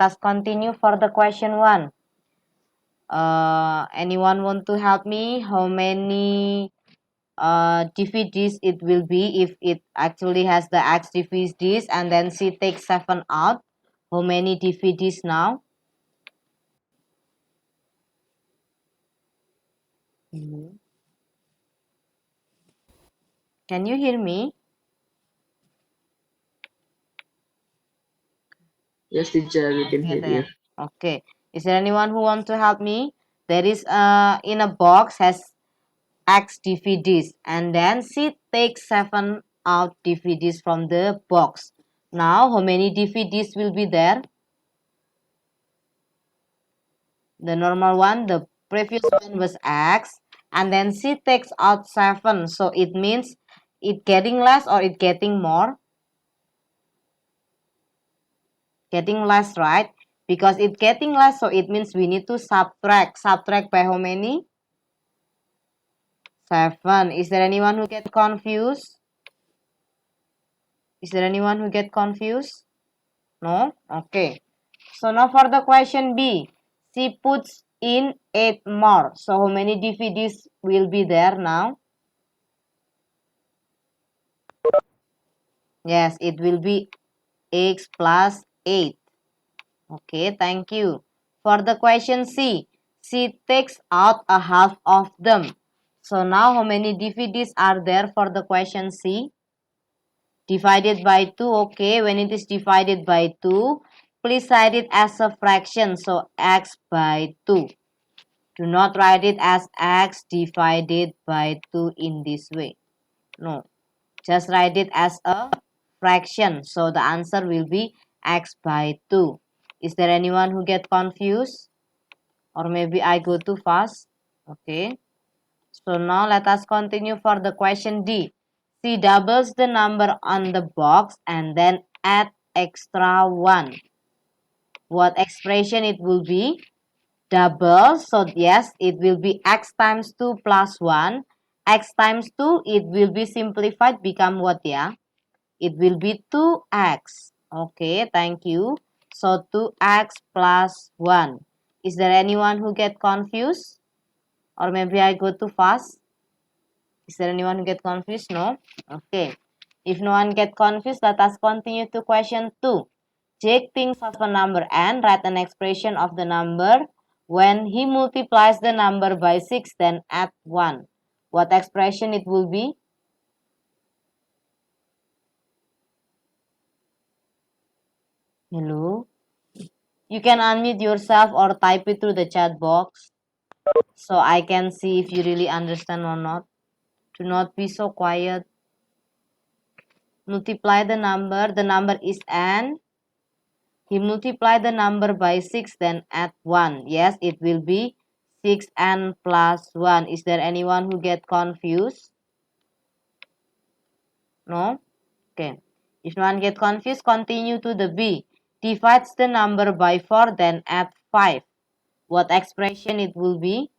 Let's continue for the question 1. Anyone want to help me? How many DVDs it will be if it actually has the X DVDs and then C takes 7 out? How many DVDs now? Can you hear me? Yes, teacher, we can Okay hear you. then. Okay. Is there anyone who want to help me? There is in a box has X DVDs and then she takes 7 out DVDs from the box. Now how many DVDs will be there? The normal one, the previous one was X and then she takes out 7. So it means it getting less or it getting more? Getting less, right? Because it getting less, so it means we need to subtract. Subtract by how many? 7. Is there anyone who get confused? Is there anyone who get confused? No? Okay. So now for the question B. She puts in 8 more. So how many DVDs will be there now? Yes, it will be X plus 8. Okay, thank you. For the question C. She takes out a half of them. So now how many DVDs are there for the question C? Divided by 2. Okay, when it is divided by 2, please write it as a fraction. So x by 2. Do not write it as x divided by 2 in this way. No, just write it as a fraction. So the answer will be x by 2. Is there anyone who get confused? Or maybe I go too fast? Okay. So now let us continue for the question D. She doubles the number on the box and then add extra 1. What expression it will be? Double. So yes, it will be x times 2 plus 1. X times 2, it will be simplified, become what ya? It will be 2x. Okay, thank you. So 2x plus 1. Is there anyone who get confused? Or maybe I go too fast? Is there anyone who get confused? No? Okay. If no one get confused, let us continue to question 2. Jake thinks of a number n, write an expression of the number when he multiplies the number by 6, then add 1. What expression it will be? Hello? You can unmute yourself or type it through the chat box so I can see if you really understand or not. Do not be so quiet. Multiply the number is n. He multiplied the number by 6, then add 1. Yes, it will be 6n plus 1. Is there anyone who get confused? No? Okay. If no one get confused, continue to the B. Divides the number by 4, then add 5. What expression it will be?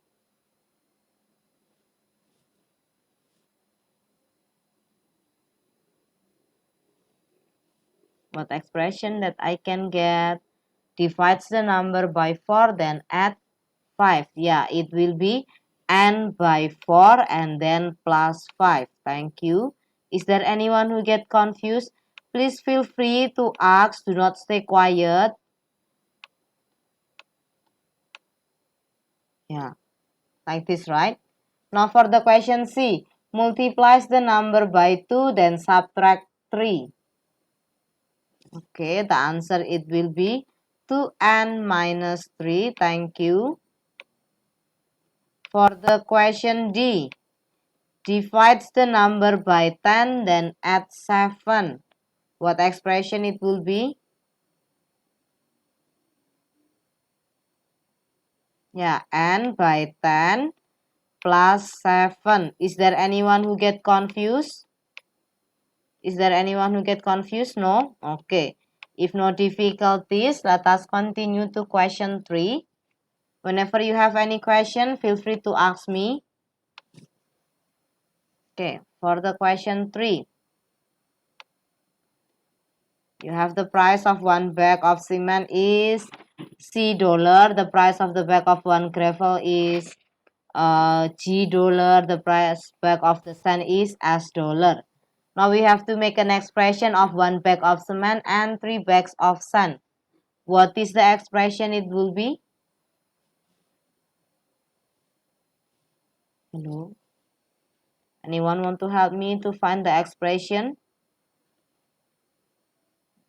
What expression that I can get? Divides the number by 4, then add 5. Yeah, it will be n by 4 and then plus 5. Thank you. Is there anyone who get confused? Please feel free to ask. Do not stay quiet. Yeah, like this, right? Now for the question C. Multiplies the number by 2, then subtract 3. Okay, the answer it will be 2n minus 3. Thank you. For the question D. Divides the number by 10, then add 7. What expression it will be? Yeah, n by 10 plus 7. Is there anyone who get confused? Is there anyone who get confused? No? Okay. If no difficulties, let us continue to question 3. Whenever you have any question, feel free to ask me. Okay, for the question 3. You have the price of one bag of cement is $C. The price of the bag of one gravel is $G. The price bag of the sand is $S. Now we have to make an expression of one bag of cement and 3 bags of sand. What is the expression it will be? Hello? Anyone want to help me to find the expression?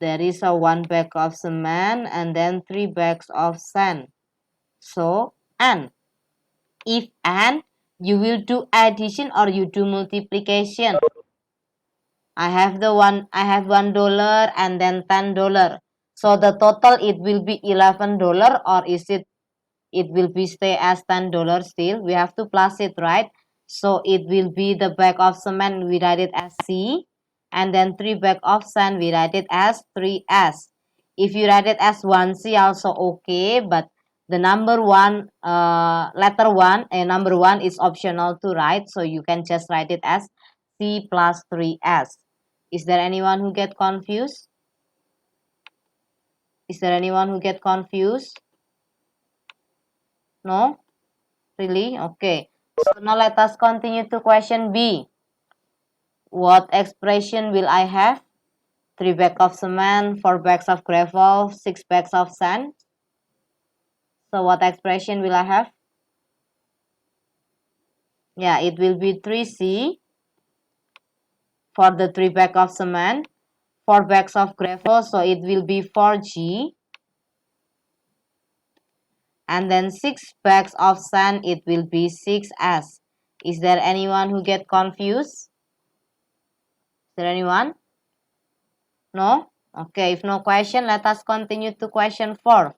There is a 1 bag of cement and then 3 bags of sand. So, and. If and, you will do addition or you do multiplication. I have $1 and then $10. So the total it will be $11 or is it will be stay as $10 still? We have to plus it, right? So it will be the bag of cement, we write it as C, and then 3 bag of sand, we write it as 3S. If you write it as 1C also okay, but the number one, letter 1, number 1 is optional to write, so you can just write it as C plus 3S. Is there anyone who get confused? Is there anyone who get confused? No? Really? Okay. So now let us continue to question B. What expression will I have? 3 bags of cement, 4 bags of gravel, 6 bags of sand. So what expression will I have? Yeah, it will be 3C for the 3 bags of cement, 4 bags of gravel, so it will be 4G. And then 6 bags of sand, it will be 6S. Is there anyone who get confused? Is there anyone? No? Okay, if no question, let us continue to question 4.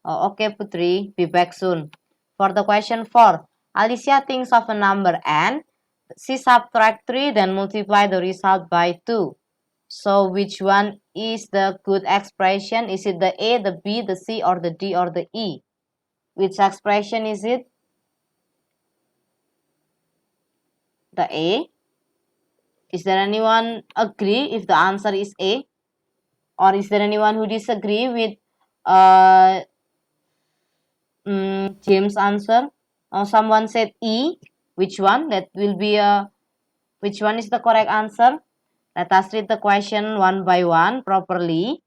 Oh, okay, Putri, be back soon. For the question 4, Alicia thinks of a number n. She subtract 3, then multiply the result by 2. So which one is the good expression? Is it the A, the B, the C, or the D, or the E? Which expression is it? The A? Is there anyone agree if the answer is A? Or is there anyone who disagree with James' answer? Someone said E. Which one? That will be which one is the correct answer? Let us read the question one by one properly.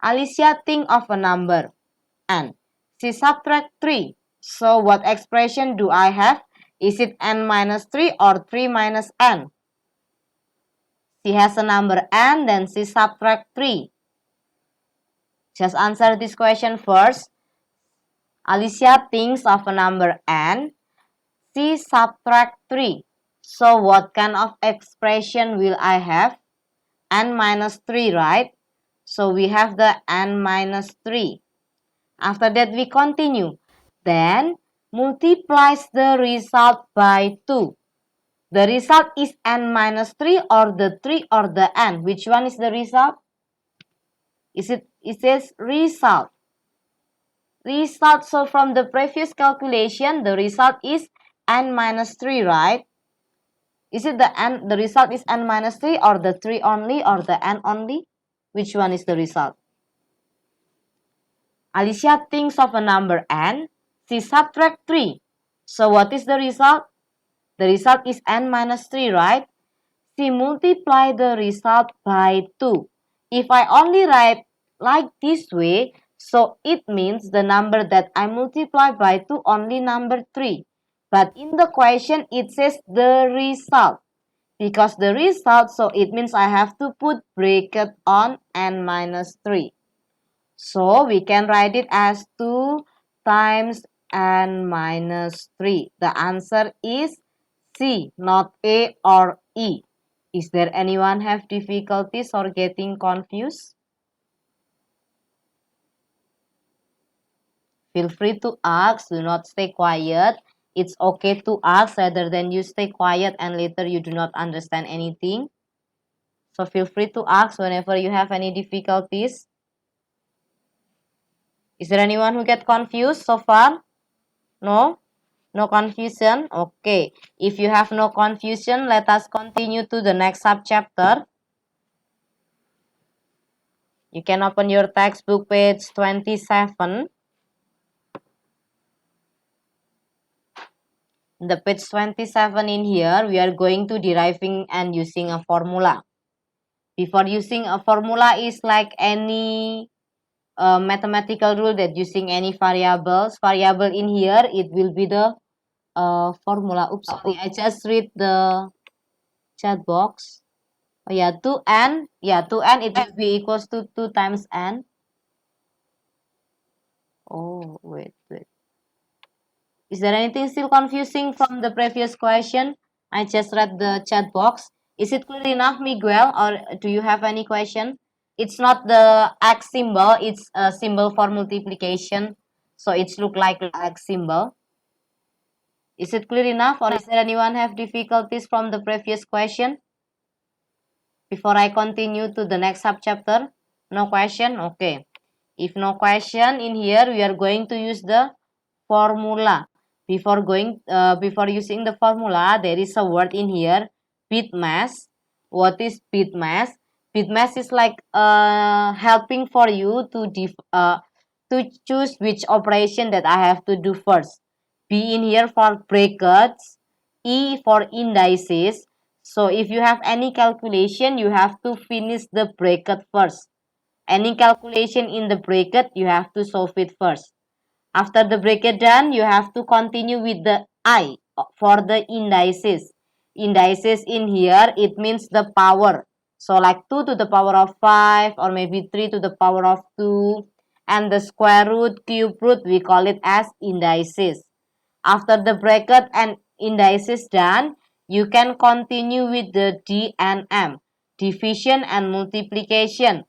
Alicia think of a number n. She subtract 3. So what expression do I have? Is it n minus 3 or 3 minus n? She has a number n, then she subtract 3. Just answer this question first. Alicia thinks of a number n. She subtract 3. So what kind of expression will I have? N minus 3, right? So we have the n minus 3. After that we continue. Then multiplies the result by 2. The result is n minus 3 or the 3 or the n. Which one is the result? It says result. Result. So from the previous calculation, the result is n minus 3, right? Is it the result is n minus 3 or the 3 only or the n only? Which one is the result? Alicia thinks of a number n. She subtract 3. So what is the result? The result is n minus 3, right? She multiply the result by 2. If I only write like this way, so it means the number that I multiply by 2 only number 3. But in the question, it says the result. Because the result, so it means I have to put bracket on n minus 3. So we can write it as 2 times n minus 3. The answer is C, not A or E. Is there anyone have difficulties or getting confused? Feel free to ask, do not stay quiet. It's okay to ask rather than you stay quiet and later you do not understand anything. So feel free to ask whenever you have any difficulties. Is there anyone who get confused so far? No? No confusion? Okay. If you have no confusion, let us continue to the next subchapter. You can open your textbook page 27. The page 27 in here, we are going to deriving and using a formula. Before using a formula is like any mathematical rule that using any variable in here, it will be the formula. Oops, sorry, I just read the chat box. Oh yeah, 2n. Yeah, 2n, it will be equals to 2 times n. Oh, wait. Is there anything still confusing from the previous question? I just read the chat box. Is it clear enough, Miguel, or do you have any question? It's not the X symbol, it's a symbol for multiplication. So it's look like X symbol. Is it clear enough, or is there anyone have difficulties from the previous question? Before I continue to the next subchapter, no question? Okay. If no question in here, we are going to use the formula. Before using the formula, there is a word in here, BIDMAS. What is BIDMAS? BIDMAS is like helping for you to choose which operation that I have to do first. B in here for brackets, E for indices. So if you have any calculation, you have to finish the bracket first. Any calculation in the bracket, you have to solve it first. After the bracket done, you have to continue with the I for the indices. Indices in here, it means the power. So like 2 to the power of 5 or maybe 3 to the power of 2. And the square root, cube root, we call it as indices. After the bracket and indices done, you can continue with the D and M, division and multiplication.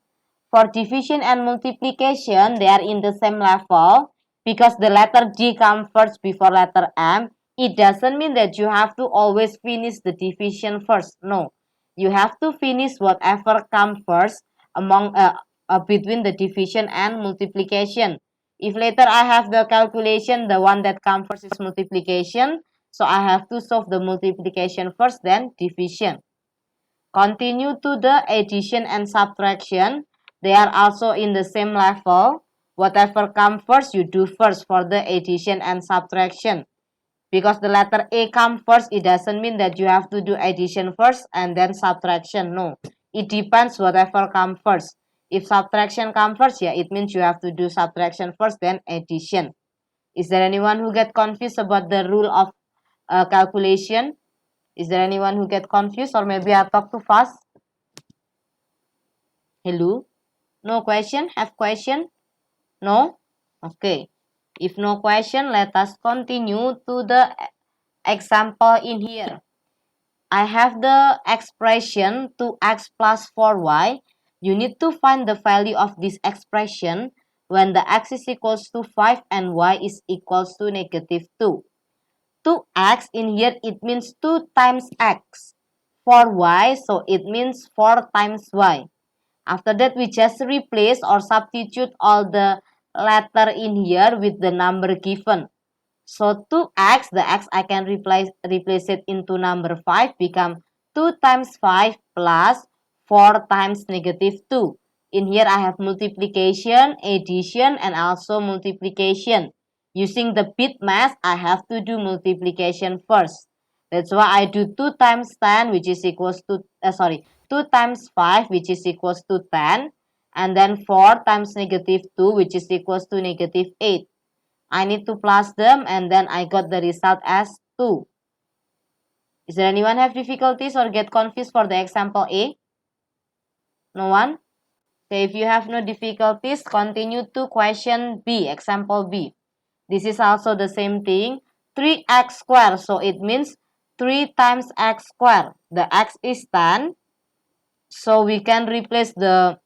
For division and multiplication, they are in the same level because the letter D comes first before letter M. It doesn't mean that you have to always finish the division first. No, you have to finish whatever comes first between the division and multiplication. If later I have the calculation, the one that comes first is multiplication. So I have to solve the multiplication first, then division. Continue to the addition and subtraction. They are also in the same level. Whatever comes first, you do first for the addition and subtraction. Because the letter A comes first, it doesn't mean that you have to do addition first and then subtraction. No, it depends whatever comes first. If subtraction comes first, yeah, it means you have to do subtraction first, then addition. Is there anyone who get confused about the rule of calculation? Is there anyone who get confused, or maybe I talk too fast? Hello? No question? Have question? No? Okay. If no question, let us continue to the example in here. I have the expression 2x plus 4y. You need to find the value of this expression when the x is equals to 5 and y is equals to negative 2. 2x in here, it means 2 times x. 4y, so it means 4 times y. After that, we just replace or substitute all the letter in here with the number given. So 2x, the x I can replace it into number 5, become 2 times 5 plus 4 times negative 2. In here I have multiplication, addition, and also multiplication. Using the BIDMAS, I have to do multiplication first. That's why I do 2 times 10, which is equals to, 2 times 5, which is equals to 10. And then 4 times negative 2, which is equals to negative 8. I need to plus them, and then I got the result as 2. Is there anyone have difficulties or get confused for the example A? No one? So if you have no difficulties, continue to question B, example B. This is also the same thing, 3x squared. So it means 3 times x squared. The x is 10. So we can replace the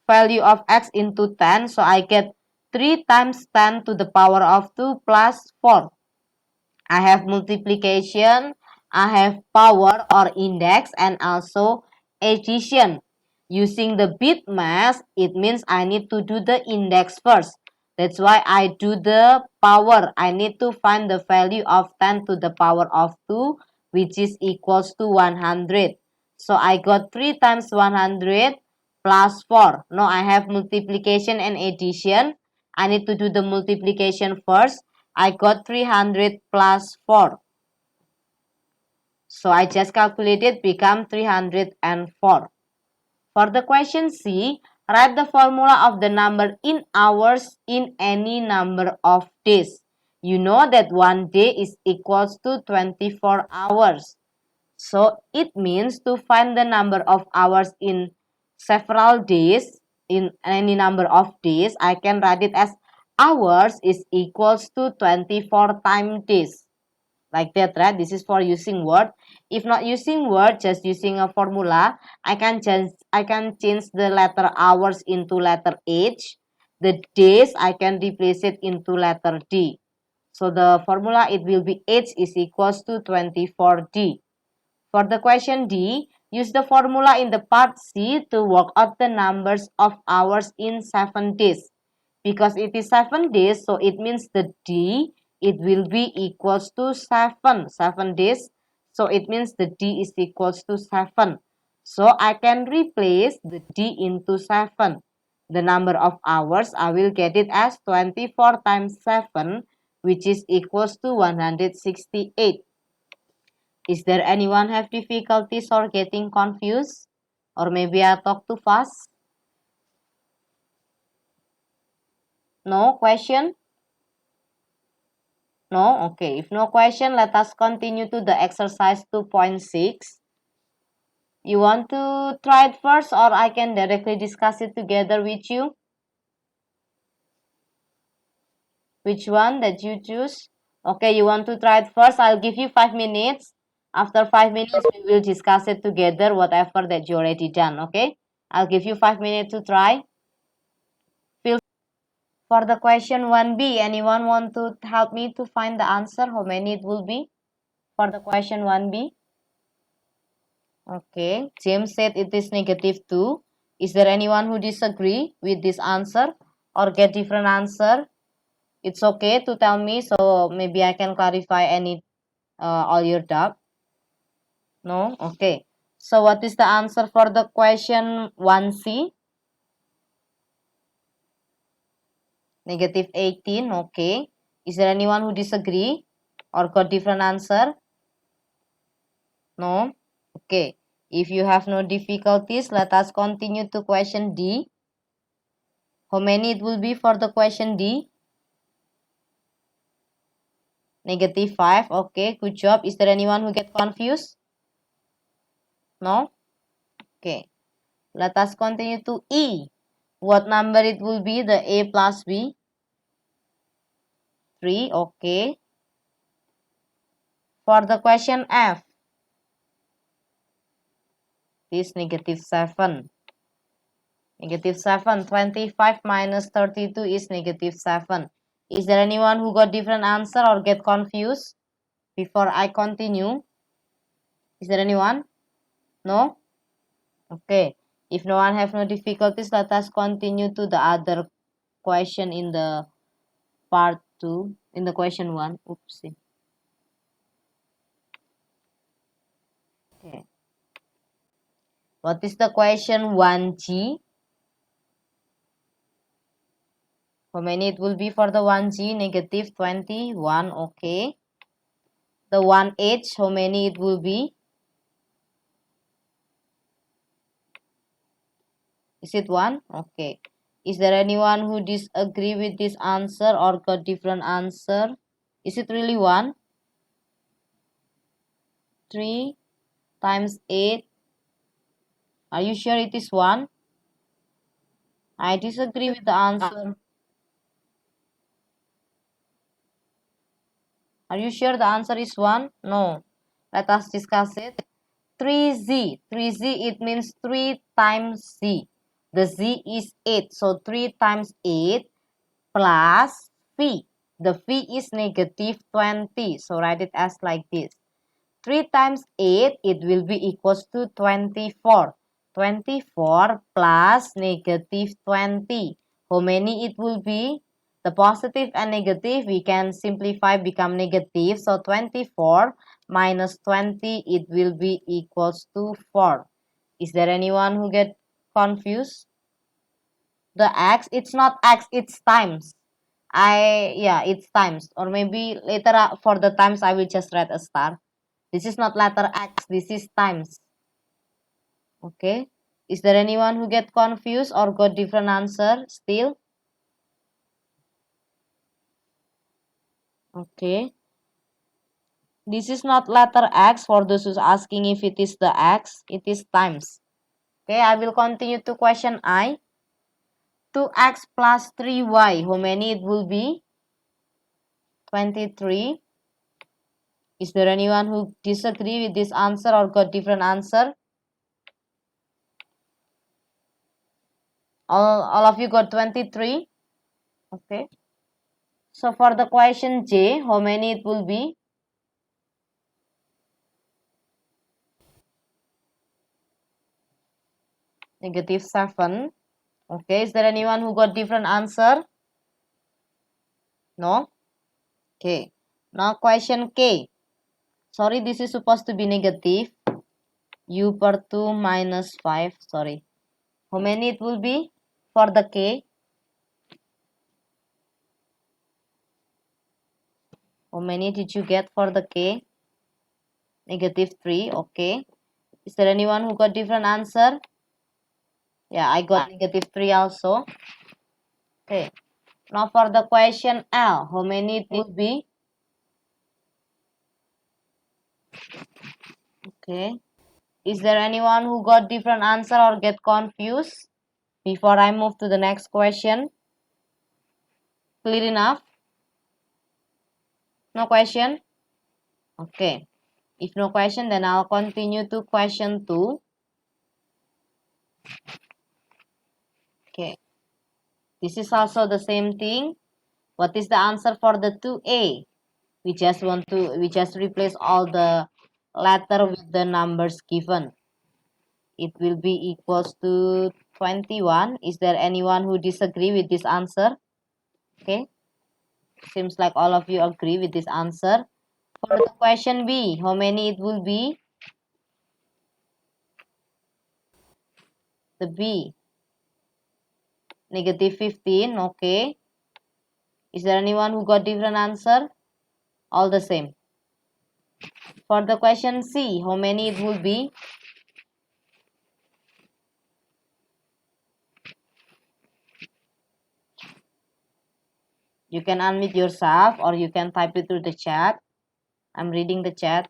value of x into 10. So I get 3 times 10 to the power of 2 plus 4. I have multiplication, I have power or index, and also addition. Using the BIDMAS, it means I need to do the index first. That's why I do the power. I need to find the value of 10 to the power of 2, which is equals to 100. So I got 3 times 100 plus 4. No, I have multiplication and addition. I need to do the multiplication first. I got 300 plus 4. So I just calculated become 304. For the question C, write the formula of the number in hours in any number of days. You know that one day is equals to 24 hours. So it means to find the number of hours in several days, in any number of days, I can write it as hours is equals to 24 times days. Like that, right? This is for using word. If not using word, just using a formula, I can change the letter hours into letter H. The days I can replace it into letter D. So the formula it will be H is equals to 24D. For the question D, use the formula in the part C to work out the numbers of hours in 7 days. Because it is 7 days, so it means the D, it will be equals to 7. 7 days, so it means the D is equals to 7. So I can replace the D into 7. The number of hours, I will get it as 24 times 7, which is equals to 168. Is there anyone have difficulties or getting confused? Or maybe I talk too fast? No question? No? Okay. If no question, let us continue to the exercise 2.6. You want to try it first or I can directly discuss it together with you? Which one that you choose? Okay, you want to try it first? I'll give you 5 minutes. After 5 minutes, we will discuss it together, whatever that you already done, okay? I'll give you 5 minutes to try. Feel for the question 1B, anyone want to help me to find the answer? How many it will be for the question 1B? Okay, James said it is negative 2. Is there anyone who disagree with this answer or get different answer? It's okay to tell me, so maybe I can clarify any all your doubt. No? Okay. So what is the answer for the question 1C? Negative 18. Okay. Is there anyone who disagree or got different answer? No? Okay. If you have no difficulties, let us continue to question D. How many it will be for the question D? Negative 5. Okay, good job. Is there anyone who get confused? No? Okay. Let us continue to E. What number it will be? The A plus B? 3. Okay. For the question F, this negative 7. Negative 7. 25 minus 32 is negative 7. Is there anyone who got different answer or get confused before I continue? Is there anyone? No? Okay. If no one have no difficulties, let us continue to the other question in the part 2, in the question 1. Oopsie. Okay. What is the question 1G? How many it will be for the 1G? Negative 21. Okay. The 1H, how many it will be? Is it 1? Okay. Is there anyone who disagree with this answer or got different answer? Is it really 1? 3 times 8. Are you sure it is 1? I disagree with the answer. Are you sure the answer is 1? No. Let us discuss it. 3z. 3z, it means 3 times z. The z is 8. So 3 times 8 plus phi. The phi is negative 20. So write it as like this. 3 times 8, it will be equals to 24. 24 plus negative 20. How many it will be? The positive and negative, we can simplify become negative. So 24 minus 20, it will be equals to 4. Is there anyone who get confused? The x, it's not x, it's times. It's times. Or maybe later for the times I will just write a star. This is not letter x, this is times. Okay. Is there anyone who get confused or got different answer still? Okay. This is not letter x for those who's asking if it is the x, it is times. Okay, I will continue to question I. 2x plus 3y, how many it will be? 23. Is there anyone who disagree with this answer or got different answer? All of you got 23? Okay. So for the question J, how many it will be? -7. Okay, is there anyone who got different answer? No? Okay. Now question K. Sorry, this is supposed to be negative. U per 2 minus 5. Sorry. How many it will be for the K? How many did you get for the K? -3. Okay. Is there anyone who got different answer? Yeah, I got -3 also. Okay. Now for the question L, how many it would be? Okay. Is there anyone who got different answer or get confused before I move to the next question? Clear enough? No question? Okay. If no question, then I'll continue to question 2. Okay. This is also the same thing. What is the answer for the 2a? We just replace all the letter with the numbers given. It will be equals to 21. Is there anyone who disagree with this answer? Okay. Seems like all of you agree with this answer. For the question B, how many it will be? The B. -15. Okay. Is there anyone who got different answer? All the same. For the question C, how many it will be? You can unmute yourself or you can type it through the chat. I'm reading the chat.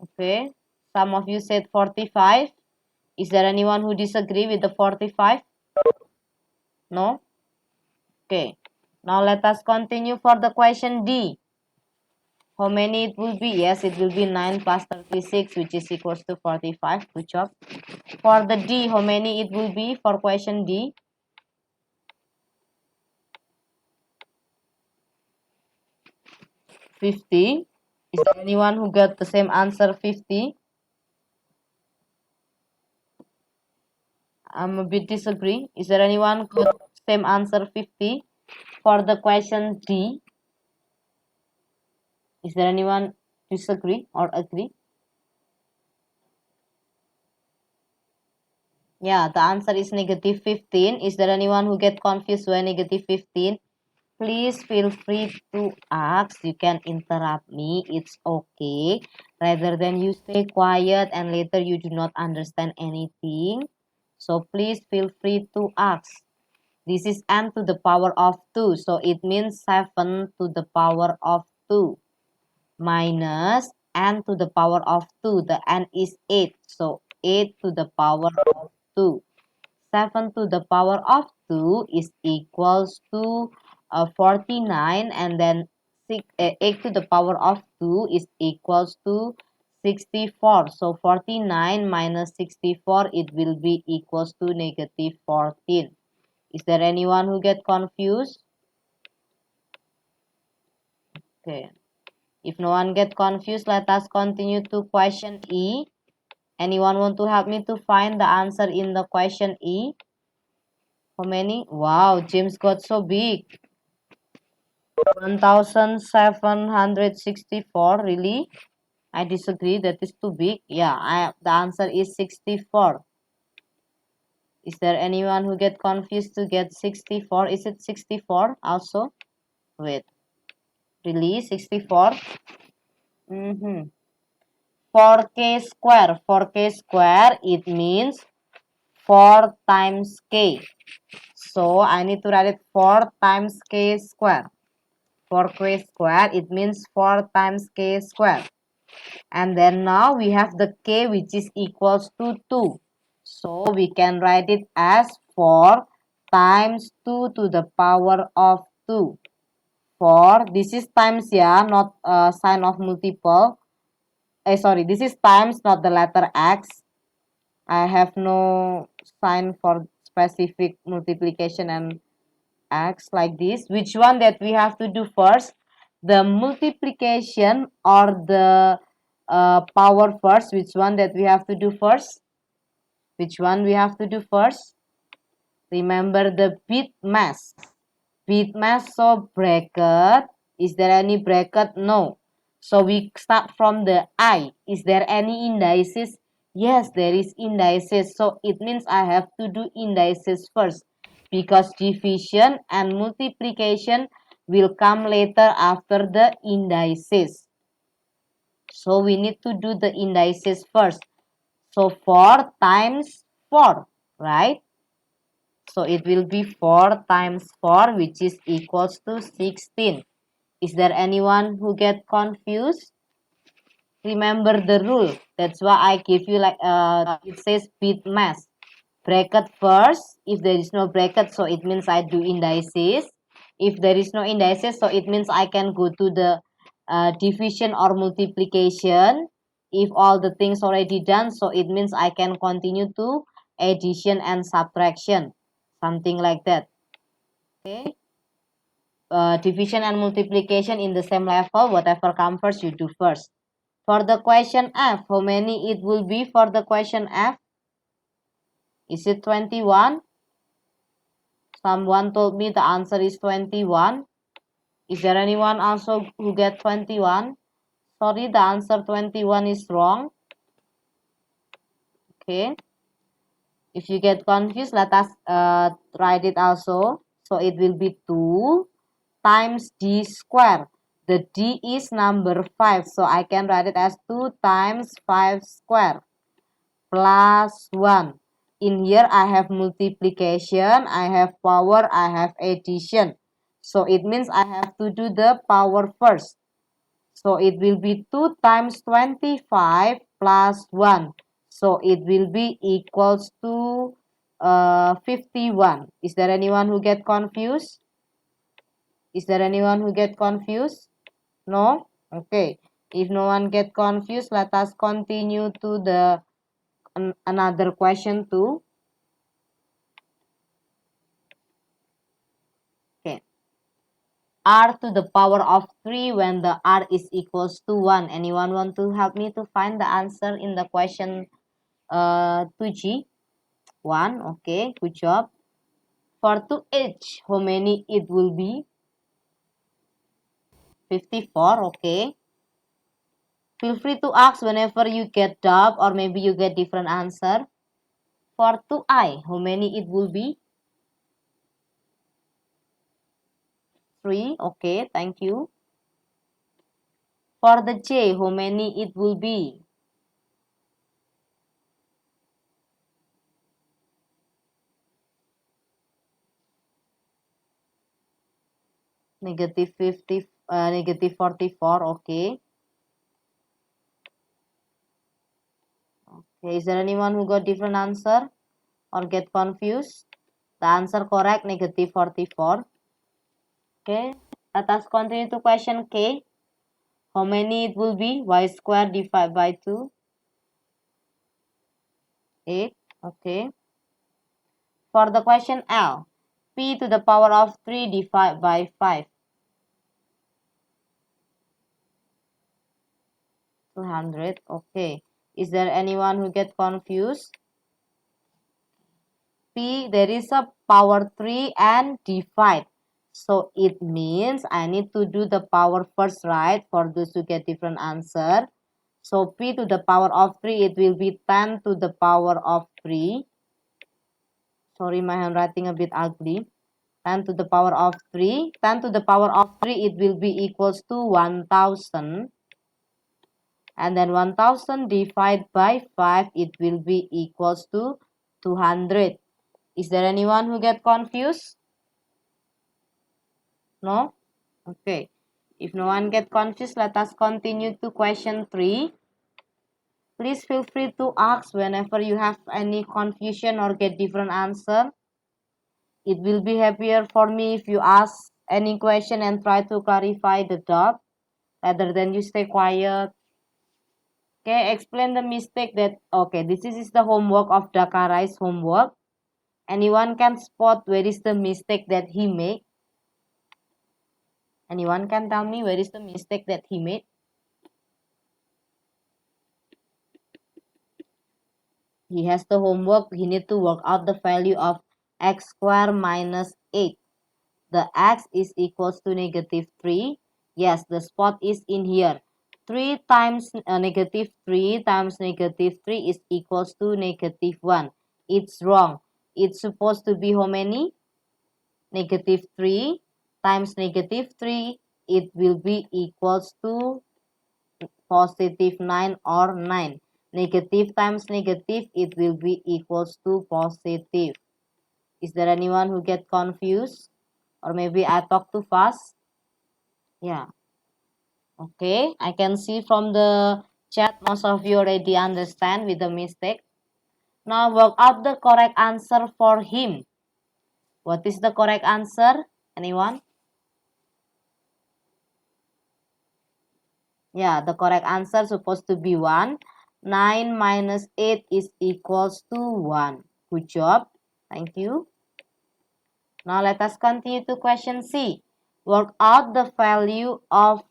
Okay. Some of you said 45. Is there anyone who disagree with the 45? No? Okay. Now let us continue for the question D. How many it will be? Yes, it will be 9 plus 36, which is equals to 45. Good job. For the D, how many it will be for question D? 50. Is there anyone who got the same answer 50? I'm a bit disagree. Is there anyone who got same answer 50? For the question D, is there anyone disagree or agree? Yeah, the answer is -15. Is there anyone who get confused when -15? Please feel free to ask. You can interrupt me. It's okay. Rather than you stay quiet and later you do not understand anything. So please feel free to ask. This is n to the power of 2. So it means 7 to the power of 2 minus n to the power of 2. The n is 8. So 8 to the power of 2. 7 to the power of 2 is equals to 49, and then 8 to the power of 2 is equals to 64. So 49 minus 64, it will be equals to -14. Is there anyone who get confused? Okay. If no one get confused, let us continue to question E. Anyone want to help me to find the answer in the question E? How many? Wow, James got so big. 1764, really? I disagree. That is too big. Yeah, the answer is 64. Is there anyone who get confused to get 64? Is it 64 also? Wait, really 64? 4k square. 4k square, it means 4 times k. So I need to write it 4 times k square. 4k square, it means 4 times k square. And then now we have the k which is equals to 2. So we can write it as 4 times 2 to the power of 2. 4, this is times, yeah, not sign of multiple. Sorry, this is times, not the letter x. I have no sign for specific multiplication and x like this. Which one that we have to do first? The multiplication or the power first? Which one that we have to do first? Which one we have to do first? Remember the bit mass. Bit mass, so bracket. Is there any bracket? No. So we start from the I. Is there any indices? Yes, there is indices. So it means I have to do indices first because division and multiplication will come later after the indices. So we need to do the indices first. So 4 times 4, right? So it will be 4 times 4 which is equals to 16. Is there anyone who get confused? Remember the rule. That's why I give you like it says bit mass. Bracket first. If there is no bracket, so it means I do indices. If there is no indices, so it means I can go to the division or multiplication. If all the things already done, so it means I can continue to addition and subtraction. Something like that. Okay. Division and multiplication in the same level. Whatever comes first, you do first. For the question F, how many it will be for the question F? Is it 21? Someone told me the answer is 21. Is there anyone also who get 21? Sorry, the answer 21 is wrong. Okay. If you get confused, let us write it also. So it will be 2 times d square. The d is number 5. So I can write it as 2 times 5 square plus 1. In here I have multiplication, I have power, I have addition. So it means I have to do the power first. So it will be 2 times 25 plus 1. So it will be equals to 51. Is there anyone who get confused? Is there anyone who get confused? No? Okay. If no one get confused, let us continue to the another question too. Okay. R to the power of 3 when the R is equals to 1. Anyone want to help me to find the answer in the question 2G? 1. Okay, good job. For 2H, how many it will be? 54. Okay. Feel free to ask whenever you get doubt or maybe you get different answer. For 2I, how many it will be? 3. Okay, thank you. For the J, how many it will be? Negative 50, negative 44. Okay. Okay, is there anyone who got different answer or get confused? The answer correct, negative 44. Okay, let us continue to question K. How many it will be? Y square divided by 2. 8. Okay. For the question L, P to the power of 3 divided by 5. 200. Okay. Is there anyone who get confused? P, there is a power 3 and divide. So it means I need to do the power first, right? For those who get different answer. So p to the power of 3, it will be 10 to the power of 3. Sorry, my handwriting a bit ugly. 10 to the power of 3. 10 to the power of 3, it will be equals to 1000. And then 1000 divided by 5, it will be equals to 200. Is there anyone who get confused? No? Okay. If no one get confused, let us continue to question 3. Please feel free to ask whenever you have any confusion or get different answer. It will be happier for me if you ask any question and try to clarify the doubt rather than you stay quiet. Okay, explain the mistake that, okay, this is the homework of Dakarai's homework. Anyone can spot where is the mistake that he made? Anyone can tell me where is the mistake that he made? He has the homework, he need to work out the value of x squared minus 8. The x is equals to negative 3. Yes, the spot is in here. 3 times negative 3 times negative 3 is equals to negative 1. It's wrong. It's supposed to be how many? Negative 3 times negative 3. It will be equals to positive 9 or 9. Negative times negative, it will be equals to positive. Is there anyone who get confused? Or maybe I talk too fast? Yeah. Okay, I can see from the chat most of you already understand with the mistake. Now work out the correct answer for him. What is the correct answer? Anyone? Yeah, the correct answer supposed to be 1. 9 minus 8 is equals to 1. Good job. Thank you. Now let us continue to question C. Work out the value of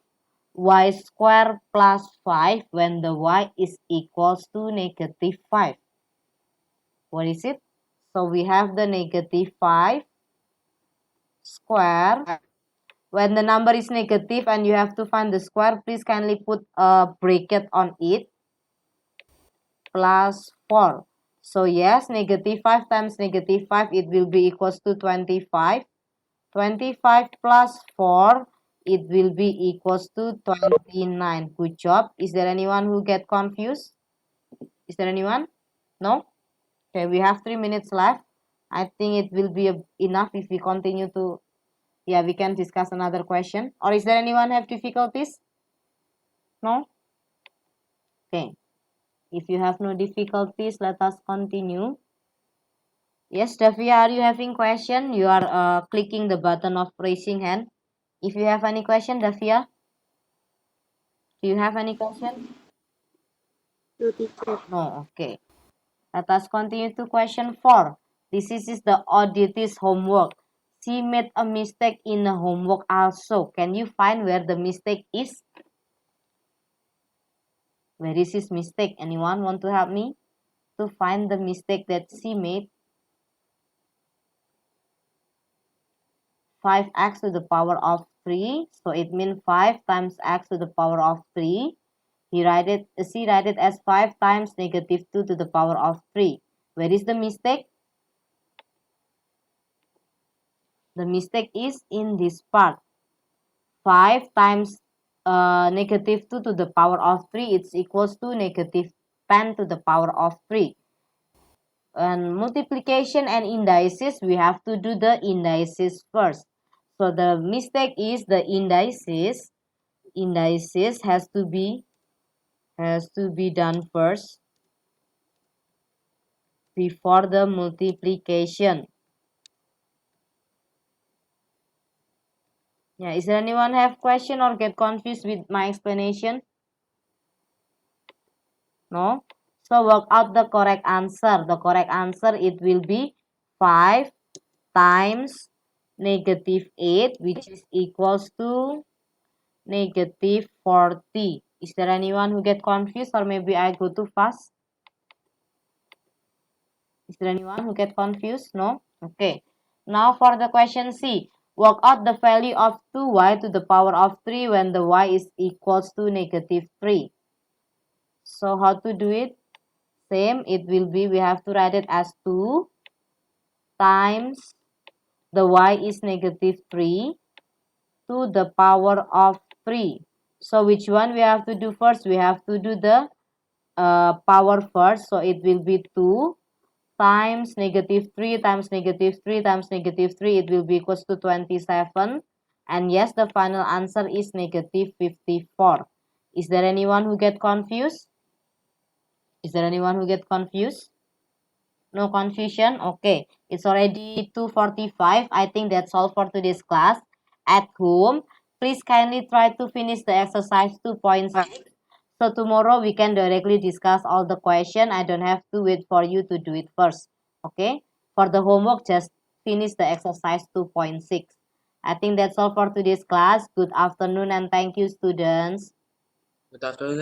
y squared plus 5 when the y is equals to negative 5. What is it? So we have the negative 5 square. When the number is negative and you have to find the square, please kindly put a bracket on it. Plus 4. So yes, negative 5 times negative 5, it will be equals to 25. 25 plus 4, it will be equals to 29. Good job. Is there anyone who get confused? Is there anyone? No? Okay, we have 3 minutes left. I think it will be enough if we continue to, yeah, we can discuss another question. Or is there anyone have difficulties? No? Okay. If you have no difficulties, let us continue. Yes, Davia, are you having question? You are clicking the button of raising hand. If you have any question, Davia, do you have any question? No, teacher. No, okay. Let us continue to question 4. This is the auditis homework. She made a mistake in the homework also. Can you find where the mistake is? Where is his mistake? Anyone want to help me to find the mistake that she made? 5x to the power of 3. So it means 5 times x to the power of 3. She write it as 5 times negative 2 to the power of 3. Where is the mistake? The mistake is in this part. 5 times negative 2 to the power of 3, it's equals to negative 10 to the power of 3. And multiplication and indices, we have to do the indices first. So the mistake is the indices has to be done first before the multiplication. Yeah, is there anyone have question or get confused with my explanation? No? So work out the correct answer. The correct answer, it will be 5 times negative 8, which is equals to negative 40. Is there anyone who get confused or maybe I go too fast? Is there anyone who get confused? No? Okay. Now for the question C. Work out the value of 2y to the power of 3 when the y is equals to negative 3. So how to do it? Same, it will be, we have to write it as 2 times the y is negative 3 to the power of 3. So which one we have to do first? We have to do the power first. So it will be 2 times negative 3 times negative 3 times negative 3. It will be equals to 27. And yes, the final answer is negative 54. Is there anyone who get confused? Is there anyone who get confused? No confusion? Okay. It's already 2:45. I think that's all for today's class. At home, please kindly try to finish the exercise 2.6. So tomorrow we can directly discuss all the question. I don't have to wait for you to do it first. Okay. For the homework, just finish the exercise 2.6. I think that's all for today's class. Good afternoon and thank you, students. Good afternoon.